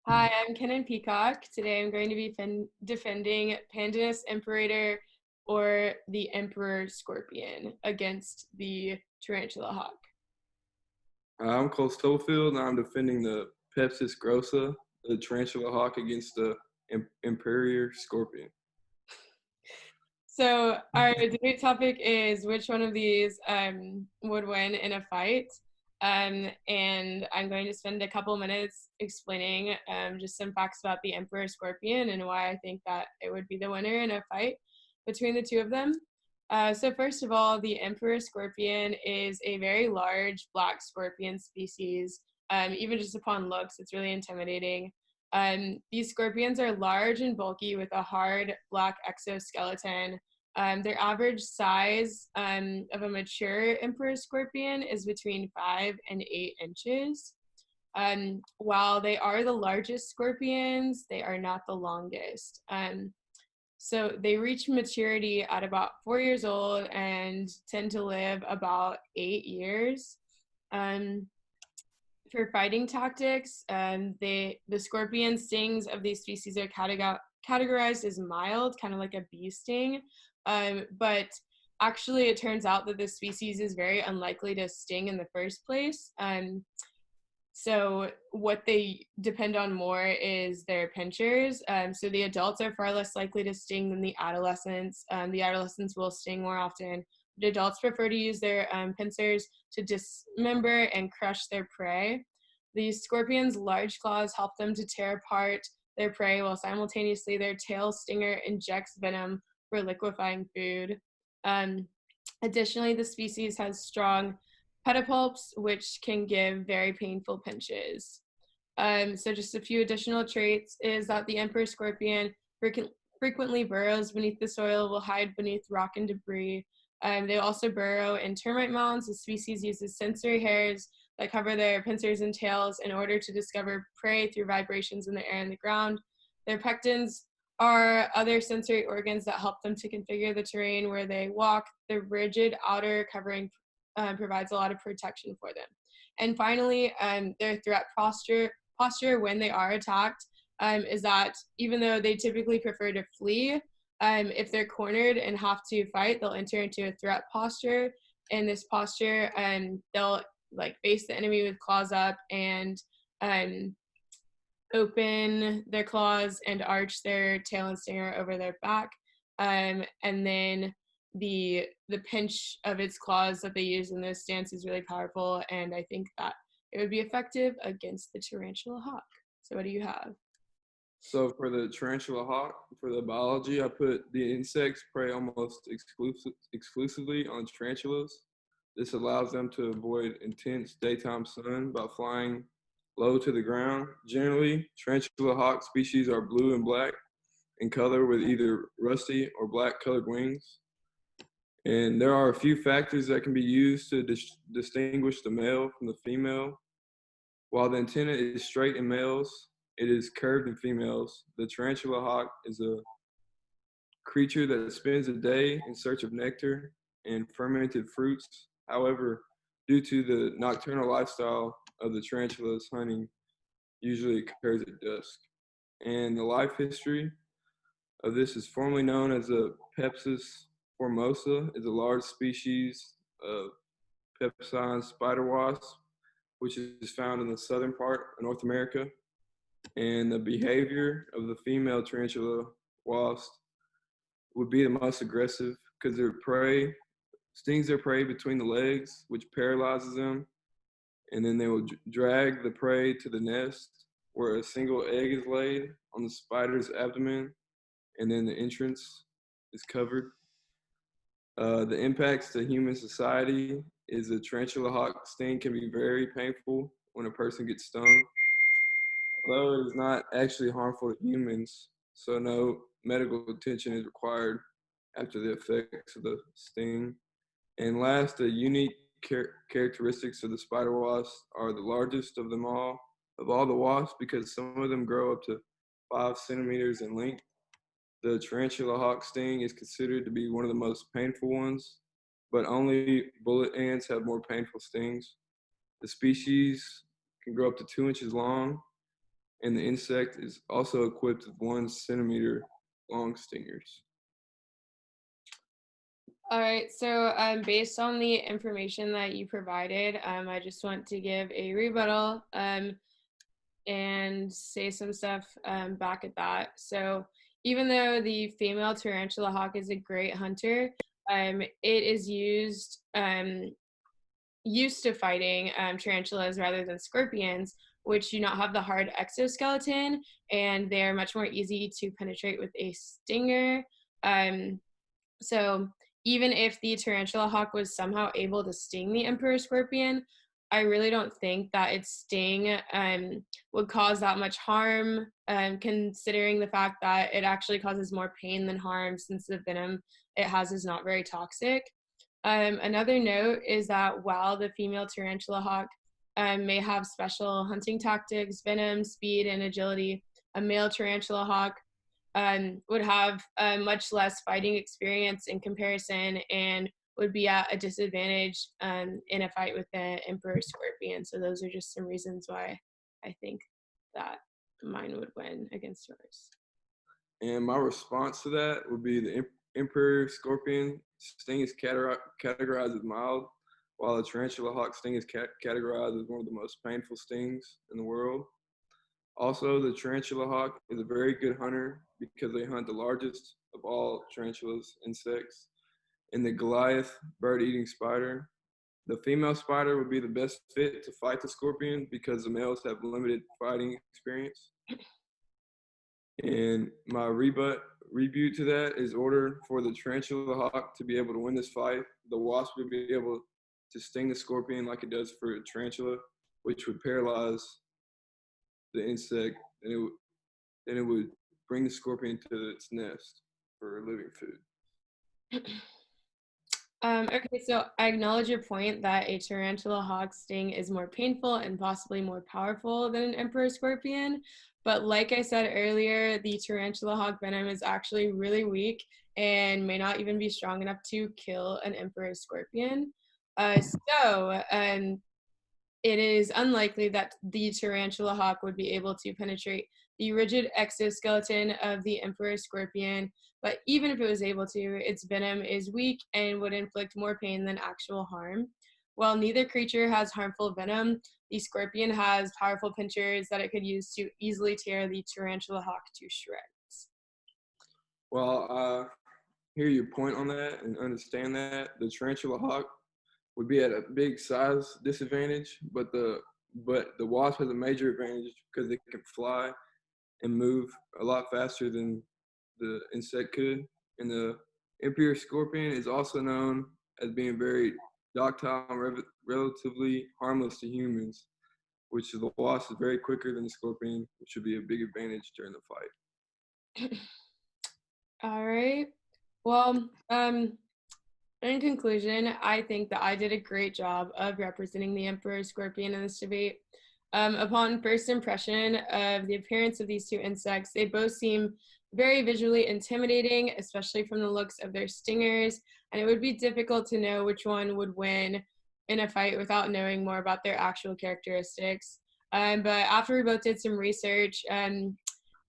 Hi, I'm Kenan Peacock. Today I'm going to be defending Pandanus Imperator or the Emperor Scorpion against the Tarantula Hawk. I'm Cole Stofield, and I'm defending the Pepsis grossa, the tarantula hawk, against the Imperior scorpion. So our debate topic is which one of these would win in a fight. And I'm going to spend a couple minutes explaining just some facts about the Emperor Scorpion and why I think that it would be the winner in a fight between the two of them. So first of all, the Emperor Scorpion is a very large black scorpion species. Even just upon looks, it's really intimidating. These scorpions are large and bulky with a hard black exoskeleton. Their average size of a mature emperor scorpion is between 5 and 8 inches. While they are the largest scorpions, they are not the longest. So they reach maturity at about 4 years old and tend to live about 8 years. For fighting tactics, the scorpion stings of these species are categorized as mild, kind of like a bee sting. But actually, it turns out that this species is very unlikely to sting in the first place. So what they depend on more is their pinchers. So the adults are far less likely to sting than the adolescents. The adolescents will sting more often. The adults prefer to use their pincers to dismember and crush their prey. These scorpions' large claws help them to tear apart their prey while simultaneously their tail stinger injects venom for liquefying food. Additionally, the species has strong pedipalps, which can give very painful pinches. So just a few additional traits is that the emperor scorpion frequently burrows beneath the soil, will hide beneath rock and debris. They also burrow in termite mounds. The species uses sensory hairs that cover their pincers and tails in order to discover prey through vibrations in the air and the ground. Their pectins are other sensory organs that help them to configure the terrain where they walk. The rigid outer covering provides a lot of protection for them. And finally, their threat posture when they are attacked is that even though they typically prefer to flee, if they're cornered and have to fight, they'll enter into a threat posture. In this posture, they'll like face the enemy with claws up and open their claws and arch their tail and stinger over their back. And then the pinch of its claws that they use in this stance is really powerful, and I think that it would be effective against the tarantula hawk. So what do you have? So for the tarantula hawk, for the biology, I put the insects prey almost exclusively on tarantulas. This allows them to avoid intense daytime sun by flying low to the ground. Generally, tarantula hawk species are blue and black in color with either rusty or black colored wings. And there are a few factors that can be used to distinguish the male from the female. While the antenna is straight in males, it is curved in females. The tarantula hawk is a creature that spends a day in search of nectar and fermented fruits. However, due to the nocturnal lifestyle of the tarantulas, hunting usually occurs at dusk. And the life history of this is formerly known as the Pepsis formosa, is a large species of pepsine spider wasp, which is found in the southern part of North America. And the behavior of the female tarantula wasp would be the most aggressive because their prey stings their prey between the legs, which paralyzes them, and then they will drag the prey to the nest where a single egg is laid on the spider's abdomen, and then the entrance is covered. The impacts to human society is a tarantula hawk sting can be very painful when a person gets stung. Although it is not actually harmful to humans, so no medical attention is required after the effects of the sting. And last, the unique characteristics of the spider wasp are the largest of them all, of all the wasps, because some of them grow up to 5 centimeters in length. The tarantula hawk sting is considered to be one of the most painful ones, but only bullet ants have more painful stings. The species can grow up to 2 inches long, and the insect is also equipped with 1 centimeter long stingers. All right, so based on the information that you provided, I just want to give a rebuttal and say some stuff back at that. So even though the female tarantula hawk is a great hunter, it is used to fighting tarantulas rather than scorpions, which do not have the hard exoskeleton, and they are much more easy to penetrate with a stinger. So even if the tarantula hawk was somehow able to sting the emperor scorpion, I really don't think that its sting would cause that much harm, considering the fact that it actually causes more pain than harm since the venom it has is not very toxic. Another note is that while the female tarantula hawk may have special hunting tactics, venom, speed, and agility, a male tarantula hawk would have much less fighting experience in comparison and would be at a disadvantage in a fight with the emperor scorpion. So those are just some reasons why I think that mine would win against yours. And my response to that would be the emperor scorpion sting is categorized as mild, while the tarantula hawk sting is categorized as one of the most painful stings in the world. Also, the tarantula hawk is a very good hunter because they hunt the largest of all tarantulas insects, and the Goliath bird-eating spider. The female spider would be the best fit to fight the scorpion because the males have limited fighting experience. And my rebuke to that is order for the tarantula hawk to be able to win this fight. The wasp would be able to sting the scorpion like it does for a tarantula, which would paralyze the insect, and it would bring the scorpion to its nest for living food. Okay, so I acknowledge your point that a tarantula hawk sting is more painful and possibly more powerful than an emperor scorpion. But like I said earlier, the tarantula hawk venom is actually really weak and may not even be strong enough to kill an emperor scorpion. It is unlikely that the tarantula hawk would be able to penetrate the rigid exoskeleton of the emperor scorpion, but even if it was able to, its venom is weak and would inflict more pain than actual harm. While neither creature has harmful venom, the scorpion has powerful pincers that it could use to easily tear the tarantula hawk to shreds. Well, I hear your point on that and understand that. The tarantula hawk would be at a big size disadvantage, but the wasp has a major advantage because it can fly and move a lot faster than the insect could. And the emperor scorpion is also known as being very docile and relatively harmless to humans, which the wasp is very quicker than the scorpion, which would be a big advantage during the fight. All right. Well, in conclusion, I think that I did a great job of representing the emperor scorpion in this debate. Upon first impression of the appearance of these two insects, they both seem very visually intimidating, especially from the looks of their stingers, and it would be difficult to know which one would win in a fight without knowing more about their actual characteristics. But after we both did some research,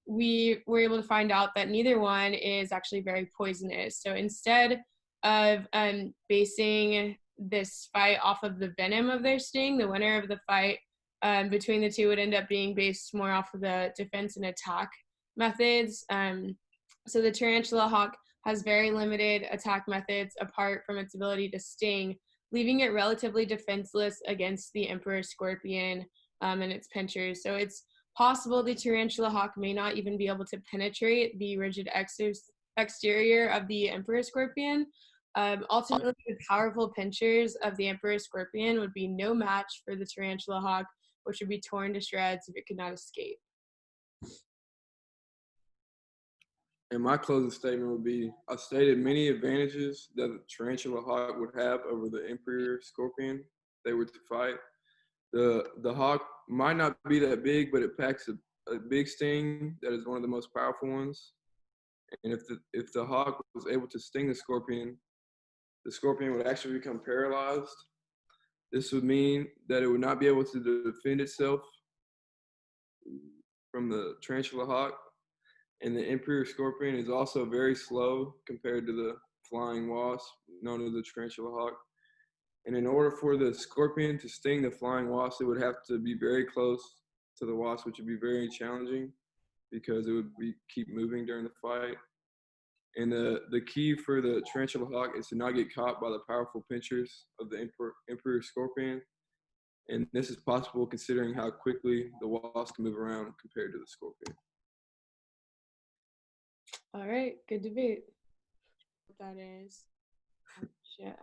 we were able to find out that neither one is actually very poisonous. So instead of basing this fight off of the venom of their sting, the winner of the fight between the two would end up being based more off of the defense and attack methods. So the tarantula hawk has very limited attack methods apart from its ability to sting, leaving it relatively defenseless against the emperor scorpion and its pinchers. So it's possible the tarantula hawk may not even be able to penetrate the rigid exterior of the emperor scorpion. Ultimately, the powerful pinchers of the emperor scorpion would be no match for the tarantula hawk, which would be torn to shreds if it could not escape. And my closing statement would be, I stated many advantages that the tarantula hawk would have over the emperor scorpion if they were to fight. The hawk might not be that big, but it packs a big sting that is one of the most powerful ones. And if the hawk was able to sting the scorpion would actually become paralyzed. This would mean that it would not be able to defend itself from the tarantula hawk. And the emperor scorpion is also very slow compared to the flying wasp, known as the tarantula hawk. And in order for the scorpion to sting the flying wasp, it would have to be very close to the wasp, which would be very challenging because it would keep moving during the fight. And the key for the tarantula hawk is to not get caught by the powerful pinchers of the emperor scorpion. And this is possible considering how quickly the wasp can move around compared to the scorpion. All right, good debate. What that is. Oh, shit.